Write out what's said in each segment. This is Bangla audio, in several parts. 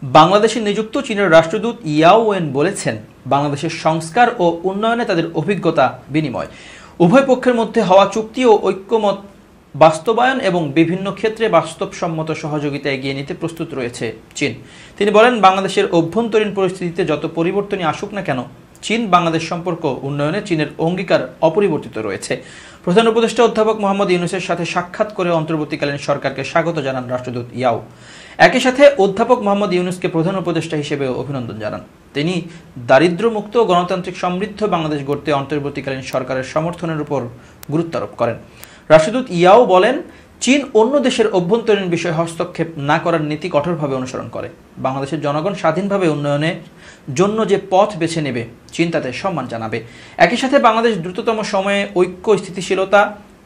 বাংলাদেশে নিযুক্ত চীনের রাষ্ট্রদূত ইয়াও ওয়েন বলেছেন, বাংলাদেশের সংস্কার ও উন্নয়নে তাদের অভিজ্ঞতা বিনিময়, উভয় পক্ষের মধ্যে হওয়া চুক্তি ও ঐক্যমত বাস্তবায়ন এবং বিভিন্ন ক্ষেত্রে বাস্তবসম্মত সহযোগিতা এগিয়ে নিতে প্রস্তুত রয়েছে চীন। তিনি বলেন, বাংলাদেশের অভ্যন্তরীণ পরিস্থিতিতে যত পরিবর্তনই আসুক না কেন, চীন বাংলাদেশ সম্পর্ক উন্নয়নে চীনের অঙ্গীকার অপরিবর্তিত রয়েছে। প্রধান উপদেষ্টা অধ্যাপক মোহাম্মদ ইউনূসের সাথে সাক্ষাৎ করে অন্তর্বর্তীকালীন সরকারকে স্বাগত জানান রাষ্ট্রদূত ইয়াও। একই সাথে অধ্যাপক মোহাম্মদ ইউনূসকে প্রধান উপদেষ্টা হিসেবে অভিনন্দন জানান। তিনি দারিদ্র্যমুক্ত গণতান্ত্রিক সমৃদ্ধ বাংলাদেশ গড়তে অন্তর্বর্তীকালীন সরকারের সমর্থনের উপর গুরুত্ব আরোপ করেন। রাষ্ট্রদূত ইয়াও বলেন, চীন অন্য দেশের অভ্যন্তরীণ বিষয়ে হস্তক্ষেপ না করার নীতি কঠোরভাবে অনুসরণ করে। বাংলাদেশের জনগণ স্বাধীনভাবে উন্নয়নের জন্য যে পথ বেছে নেবে, চীন তাতে সম্মান জানাবে। একই সাথে বাংলাদেশ দ্রুততম সময়ে ঐক্য, স্থিতিশীলতা,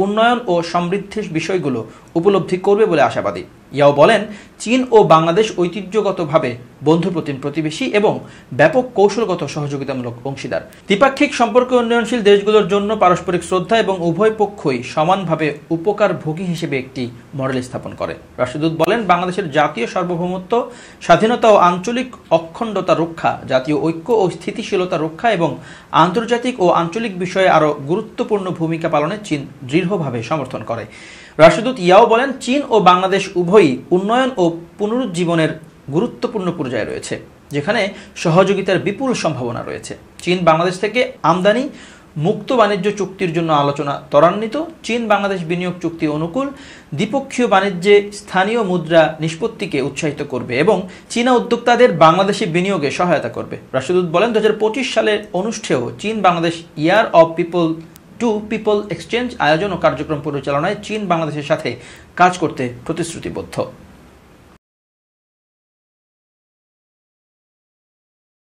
উন্নয়ন ও সমৃদ্ধির বিষয়গুলো উপলব্ধি করবে বলে আশাবাদী। ইয়াও বলেন, চীন ও বাংলাদেশ ঐতিহ্যগতভাবে বন্ধুপ্রতিম প্রতিবেশী এবং ব্যাপক কৌশলগত সহযোগিতামূলক অংশীদার। দ্বিপাক্ষিক সম্পর্ক উন্নয়নশীল দেশগুলোর জন্য পারস্পরিক শ্রদ্ধা এবং উভয় পক্ষই সমানভাবে উপকারভোগী হিসেবে একটি মডেল স্থাপন করে। রাষ্ট্রদূত বলেন, বাংলাদেশের জাতীয় সার্বভৌমত্ব, স্বাধীনতা ও আঞ্চলিক অখণ্ডতা রক্ষা, জাতীয় ঐক্য ও স্থিতিশীলতা রক্ষা এবং আন্তর্জাতিক ও আঞ্চলিক বিষয়ে আরও গুরুত্বপূর্ণ ভূমিকা পালনে চীন দৃঢ়ভাবে সমর্থন করে। রাষ্ট্রদূত ইয়াও বলেন, চীন ও বাংলাদেশ উভয়ই উন্নয়ন ও পুনরুজ্জীবনের গুরুত্বপূর্ণ পর্যায়ে রয়েছে, যেখানে সহযোগিতার বিপুল সম্ভাবনা রয়েছে। চীন বাংলাদেশ থেকে আমদানি মুক্ত বাণিজ্য চুক্তির জন্য আলোচনা ত্বরান্বিত, চীন বাংলাদেশ বিনিয়োগ চুক্তি অনুকূল, দ্বিপক্ষীয় বাণিজ্যে স্থানীয় মুদ্রা নিষ্পত্তিকে উৎসাহিত করবে এবং চীনা উদ্যোক্তাদের বাংলাদেশে বিনিয়োগে সহায়তা করবে। রাষ্ট্রদূত বলেন, 2025 সালে অনুষ্ঠেয় চীন বাংলাদেশ ইয়ার of people to people exchange আয়োজন ও কার্যক্রম পরিচালনায় চীন বাংলাদেশের সাথে কাজ করতে প্রতিশ্রুতিবদ্ধ।